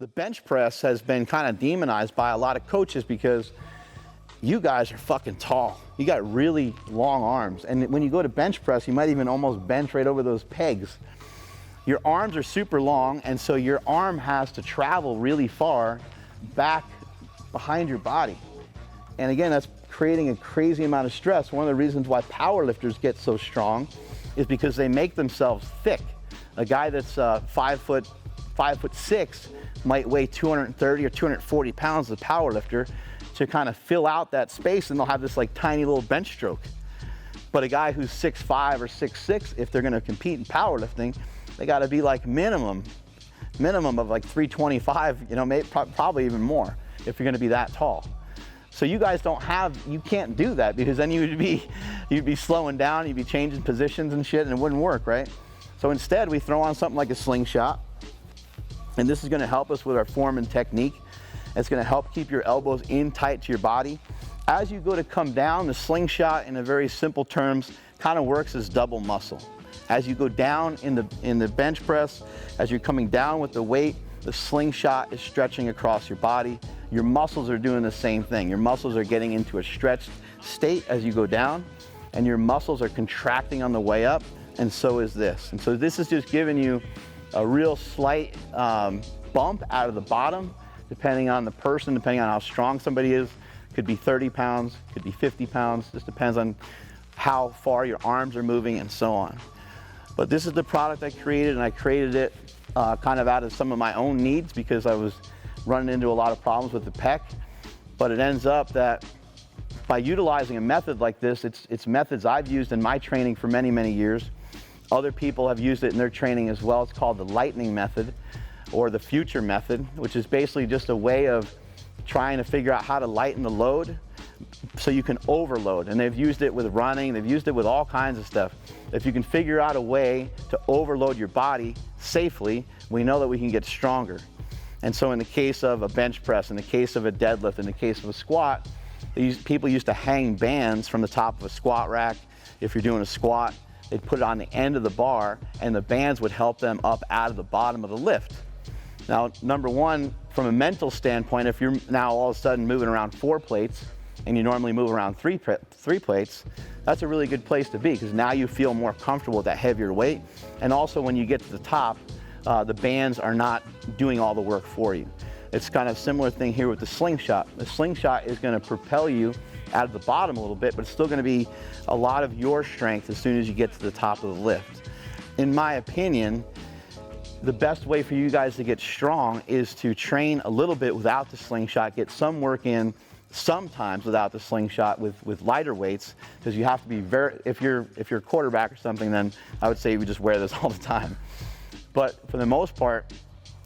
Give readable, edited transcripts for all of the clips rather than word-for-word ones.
The bench press has been kind of demonized by a lot of coaches because you guys are fucking tall. You got really long arms. And when you go to bench press, you might even almost bench right over those pegs. Your arms are super long, and so your arm has to travel really far back behind your body. And again, that's creating a crazy amount of stress. One of the reasons why powerlifters get so strong is because they make themselves thick. A guy that's 5'6" might weigh 230 or 240 pounds as a powerlifter to kind of fill out that space, and they'll have this like tiny little bench stroke. But a guy who's 6'5" or 6'6", if they're gonna compete in powerlifting, they gotta be like minimum of like 325, you know, maybe, probably even more if you're gonna be that tall. So you guys you can't do that, because then you'd be slowing down, you'd be changing positions and shit, and it wouldn't work, right? So instead, we throw on something like a slingshot, and this is gonna help us with our form and technique. It's gonna help keep your elbows in tight to your body. As you go to come down, the slingshot, in a very simple terms, kind of works as double muscle. As you go down in the bench press, as you're coming down with the weight, the slingshot is stretching across your body. Your muscles are doing the same thing. Your muscles are getting into a stretched state as you go down, and your muscles are contracting on the way up, and so is this. And so this is just giving you a real slight bump out of the bottom, depending on the person, depending on how strong somebody is. Could be 30 pounds, could be 50 pounds, just depends on how far your arms are moving and so on. But this is the product I created, and I created it kind of out of some of my own needs, because I was running into a lot of problems with the pec. But it ends up that by utilizing a method like this, it's methods I've used in my training for many, many years. Other people have used it in their training as well. It's called the lightning method, or the future method, which is basically just a way of trying to figure out how to lighten the load so you can overload. And they've used it with running, they've used it with all kinds of stuff. If you can figure out a way to overload your body safely, we know that we can get stronger. And so in the case of a bench press, in the case of a deadlift, in the case of a squat, people used to hang bands from the top of a squat rack. If you're doing a squat, they'd put it on the end of the bar, and the bands would help them up out of the bottom of the lift. Now, number one, from a mental standpoint, if you're now all of a sudden moving around 4 plates, and you normally move around three plates, that's a really good place to be, because now you feel more comfortable with that heavier weight. And also when you get to the top, the bands are not doing all the work for you. It's kind of a similar thing here with the slingshot. The slingshot is going to propel you out of the bottom a little bit, but it's still going to be a lot of your strength as soon as you get to the top of the lift. In my opinion, the best way for you guys to get strong is to train a little bit without the slingshot, get some work in sometimes without the slingshot with lighter weights, because you have to be if you're a quarterback or something, then I would say you would just wear this all the time. But for the most part,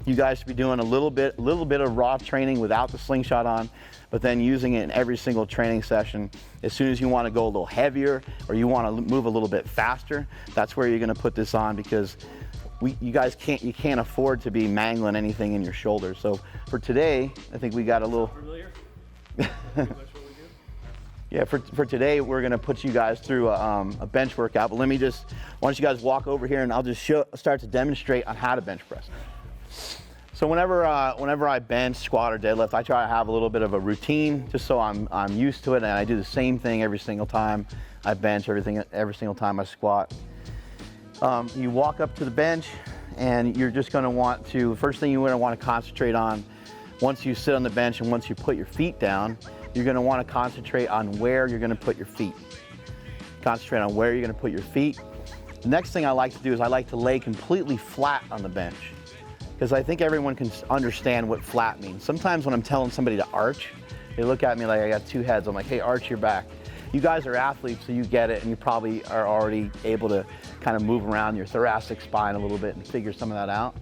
you guys should be doing a little bit of raw training without the slingshot on, but then using it in every single training session. As soon as you want to go a little heavier or you want to move a little bit faster, that's where you're going to put this on, because you guys can't afford to be mangling anything in your shoulders. So for today, I think we got a little. Familiar? Yeah, for today, we're going to put you guys through a bench workout. But why don't you guys walk over here, and I'll just start to demonstrate on how to bench press. So whenever I bench, squat, or deadlift, I try to have a little bit of a routine, just so I'm used to it, and I do the same thing every single time I bench, every single time I squat. You walk up to the bench, and you're just going to want to, first thing you're going to want to concentrate on, once you sit on the bench and once you put your feet down, you're going to want to concentrate on where you're going to put your feet. Concentrate on where you're going to put your feet. The next thing I like to do is I like to lay completely flat on the bench, because I think everyone can understand what flat means. Sometimes when I'm telling somebody to arch, they look at me like I got 2 heads. I'm like, hey, arch your back. You guys are athletes, so you get it, and you probably are already able to kind of move around your thoracic spine a little bit and figure some of that out.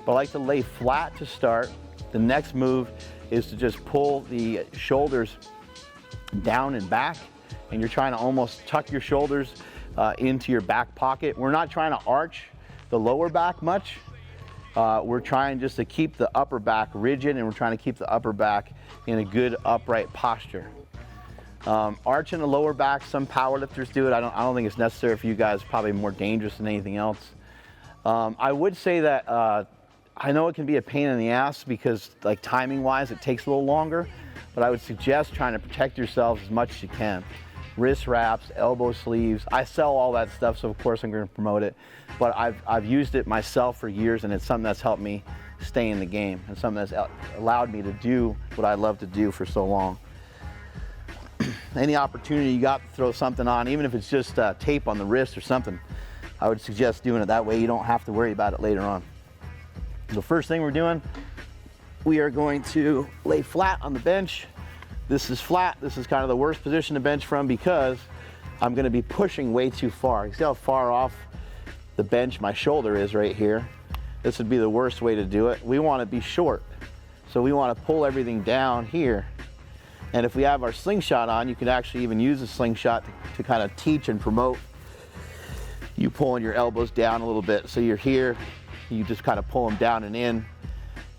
But I like to lay flat to start. The next move is to just pull the shoulders down and back, and you're trying to almost tuck your shoulders into your back pocket. We're not trying to arch the lower back much. We're trying just to keep the upper back rigid, and we're trying to keep the upper back in a good upright posture. Arch in the lower back, some powerlifters do it. I don't think it's necessary for you guys. Probably more dangerous than anything else. I would say that I know it can be a pain in the ass because, like, timing wise, it takes a little longer, but I would suggest trying to protect yourselves as much as you can. Wrist wraps, elbow sleeves. I sell all that stuff, so of course I'm going to promote it, but I've used it myself for years, and it's something that's helped me stay in the game and something that's allowed me to do what I love to do for so long. Any opportunity you got to throw something on, even if it's just tape on the wrist or something, I would suggest doing it. That way you don't have to worry about it later on. The first thing we're doing, we are going to lay flat on the bench. This is flat. This is kind of the worst position to bench from because I'm going to be pushing way too far. You see how far off the bench my shoulder is right here? This would be the worst way to do it. We want to be short, so we want to pull everything down here. And if we have our slingshot on, you can actually even use a slingshot to kind of teach and promote you pulling your elbows down a little bit. So you're here, you just kind of pull them down and in,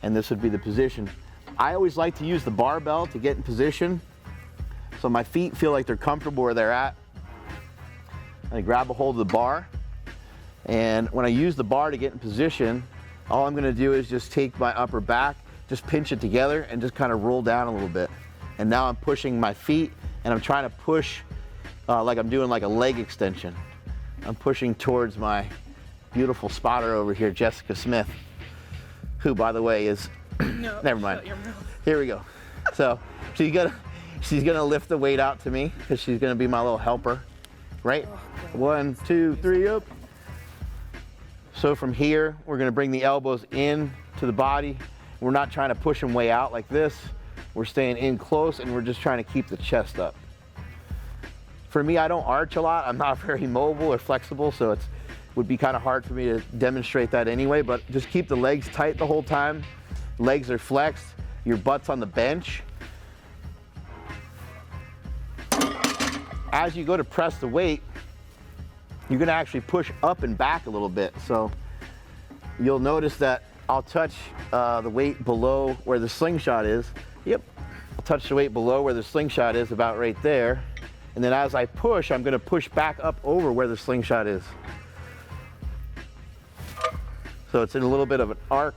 and this would be the position. I always like to use the barbell to get in position so my feet feel like they're comfortable where they're at. I grab a hold of the bar, and when I use the bar to get in position, all I'm going to do is just take my upper back, just pinch it together, and just kind of roll down a little bit. And now I'm pushing my feet, and I'm trying to push like I'm doing like a leg extension. I'm pushing towards my beautiful spotter over here, Jessica Smith, who, by the way, is no, never mind. Here we go. So she's gonna lift the weight out to me because she's gonna be my little helper, right? Oh, 1, 2, 3, up. So from here, we're gonna bring the elbows in to the body. We're not trying to push them way out like this. We're staying in close, and we're just trying to keep the chest up. For me, I don't arch a lot. I'm not very mobile or flexible, so it would be kind of hard for me to demonstrate that anyway, but just keep the legs tight the whole time. Legs are flexed, your butt's on the bench. As you go to press the weight, you're gonna actually push up and back a little bit. So you'll notice that I'll touch the weight below where the slingshot is. Yep, I'll touch the weight below where the slingshot is, about right there. And then as I push, I'm gonna push back up over where the slingshot is. So it's in a little bit of an arc.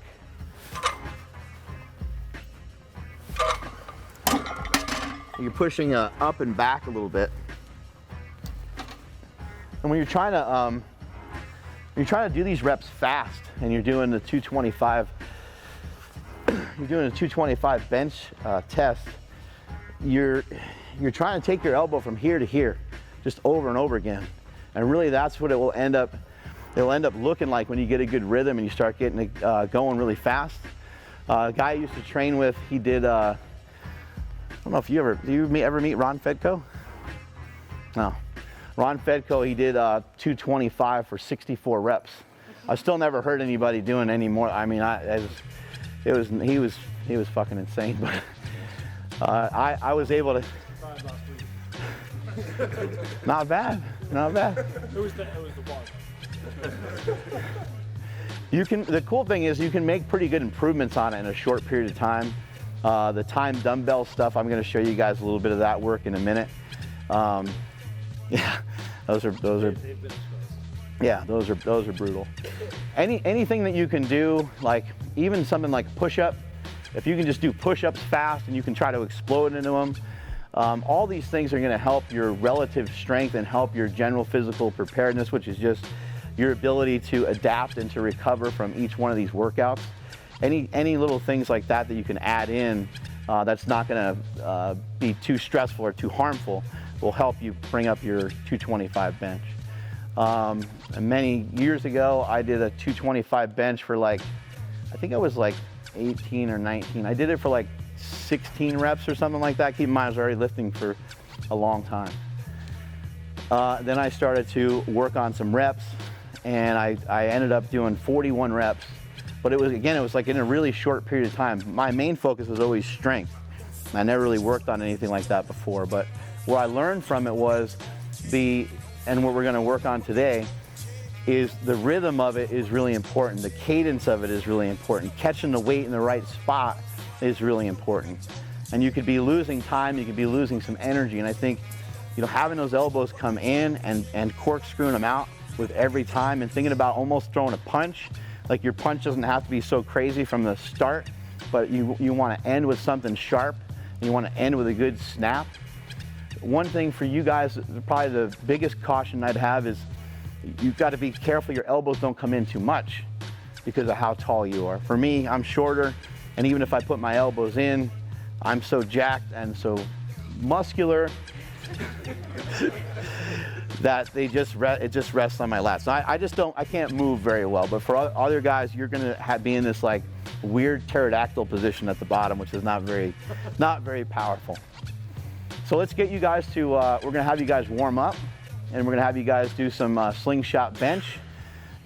You're pushing up and back a little bit. And when you're trying to do these reps fast, and you're doing the 225, you're doing a 225 bench test, you're trying to take your elbow from here to here, just over and over again. And really that's what it'll end up looking like when you get a good rhythm and you start getting it going really fast. A guy I used to train with, he did, I don't know if you ever meet Ron Fedko? No. Ron Fedko, he did 225 for 64 reps. I still never heard anybody doing any more. I mean, he was fucking insane, but I was able to. Not bad, not bad. It was the bar. The cool thing is you can make pretty good improvements on it in a short period of time. The time dumbbell stuff, I'm going to show you guys a little bit of that work in a minute. Yeah, those are brutal. Anything that you can do, like even something like push-up, if you can just do push-ups fast and you can try to explode into them, all these things are going to help your relative strength and help your general physical preparedness, which is just your ability to adapt and to recover from each one of these workouts. Any little things like that that you can add in that's not going to be too stressful or too harmful will help you bring up your 225 bench. Many years ago, I did a 225 bench for I think I was like 18 or 19. I did it for like 16 reps or something like that. Keep in mind, I was already lifting for a long time. Then I started to work on some reps, and I ended up doing 41 reps. But it was like in a really short period of time. My main focus was always strength. I never really worked on anything like that before, but what I learned from it was and what we're gonna work on today, is the rhythm of it is really important. The cadence of it is really important. Catching the weight in the right spot is really important. and you could be losing time, you could be losing some energy. And I think, you know, having those elbows come in and corkscrewing them out with every time, and thinking about almost throwing a punch, like your punch doesn't have to be so crazy from the start, but you want to end with something sharp, and you want to end with a good snap. One thing for you guys, probably the biggest caution I'd have is you've got to be careful your elbows don't come in too much because of how tall you are. For me, I'm shorter, and even if I put my elbows in, I'm so jacked and so muscular that it just rests on my lats. So I can't move very well, but for other guys, you're gonna be in this like weird pterodactyl position at the bottom, which is not very powerful. So let's get you guys to, we're gonna have you guys warm up, and we're gonna have you guys do some slingshot bench.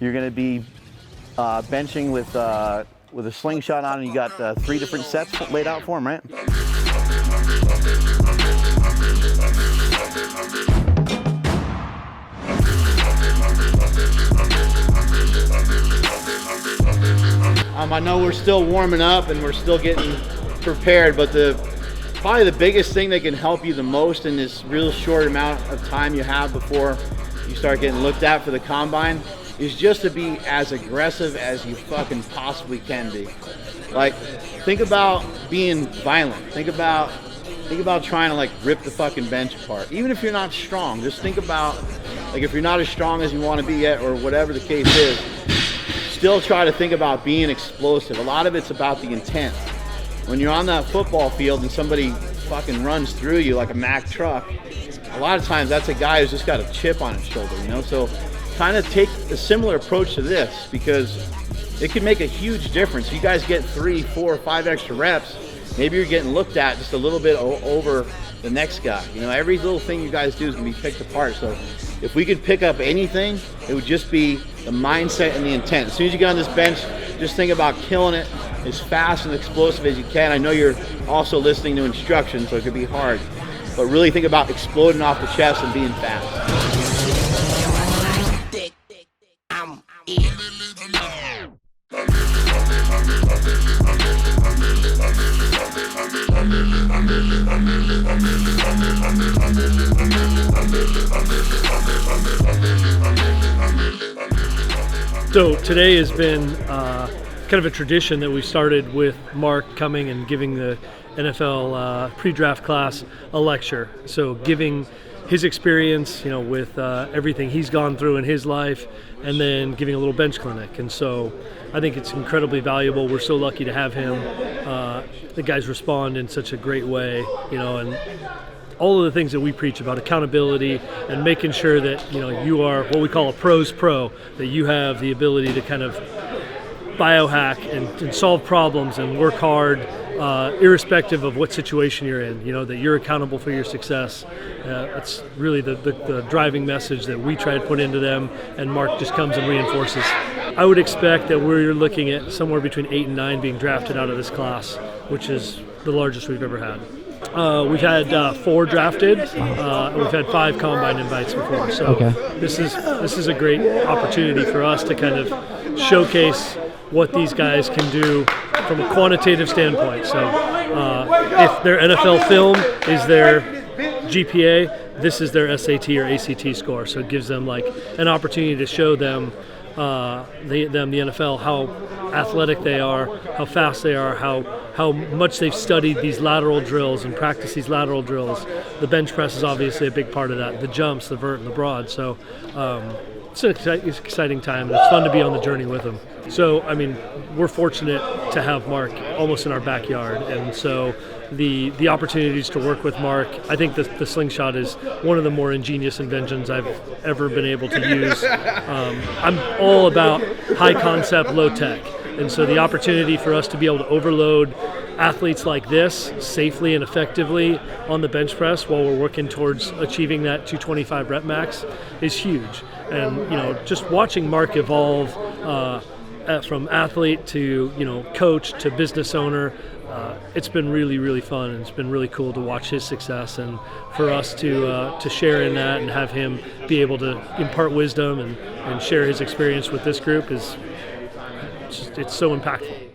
You're gonna be benching with a slingshot on, and you got 3 different sets laid out for them, right? I know we're still warming up and we're still getting prepared, but probably the biggest thing that can help you the most in this real short amount of time you have before you start getting looked at for the combine is just to be as aggressive as you fucking possibly can be. Like, think about being violent. Think about trying to like rip the fucking bench apart. Even if you're not strong, just think about, like, if you're not as strong as you want to be yet, or whatever the case is, still try to think about being explosive. A lot of it's about the intent. When you're on that football field and somebody fucking runs through you like a Mack truck, a lot of times that's a guy who's just got a chip on his shoulder, you know? So kind of take a similar approach to this, because it can make a huge difference. You guys get 3, 4, 5 extra reps, maybe you're getting looked at just a little bit over the next guy. You know, every little thing you guys do is gonna be picked apart. So if we could pick up anything, it would just be the mindset and the intent. As soon as you get on this bench, just think about killing it as fast and explosive as you can. I know you're also listening to instructions, so it could be hard, but really think about exploding off the chest and being fast. So today has been kind of a tradition that we started with Mark coming and giving the NFL pre-draft class a lecture. So giving his experience, you know, with everything he's gone through in his life, and then giving a little bench clinic. And so I think it's incredibly valuable. We're so lucky to have him. The guys respond in such a great way, you know, and all of the things that we preach about accountability and making sure that, you know, you are what we call a pro's pro, that you have the ability to kind of biohack and solve problems and work hard, irrespective of what situation you're in, you know, that you're accountable for your success. It's really the driving message that we try to put into them, and Mark just comes and reinforces. I would expect that we're looking at somewhere between 8 and 9 being drafted out of this class, which is the largest we've ever had. We've had 4 drafted, and we've had 5 combine invites before. So this is a great opportunity for us to kind of showcase what these guys can do from a quantitative standpoint. So if their NFL film is their GPA, this is their SAT or ACT score. So it gives them like an opportunity to show them the NFL, how athletic they are, how fast they are, how much they've studied these lateral drills and practiced these lateral drills. The bench press is obviously a big part of that, the jumps, the vert, and the broad. So it's an exciting time, and it's fun to be on the journey with them. So, I mean, we're fortunate to have Mark almost in our backyard, and so the opportunities to work with Mark, I think the slingshot is one of the more ingenious inventions I've ever been able to use. I'm all about high concept, low tech, and so the opportunity for us to be able to overload athletes like this safely and effectively on the bench press while we're working towards achieving that 225 rep max is huge. And, you know, just watching Mark evolve from athlete to, you know, coach to business owner, it's been really, really fun, and it's been really cool to watch his success, and for us to share in that and have him be able to impart wisdom and share his experience with this group it's so impactful.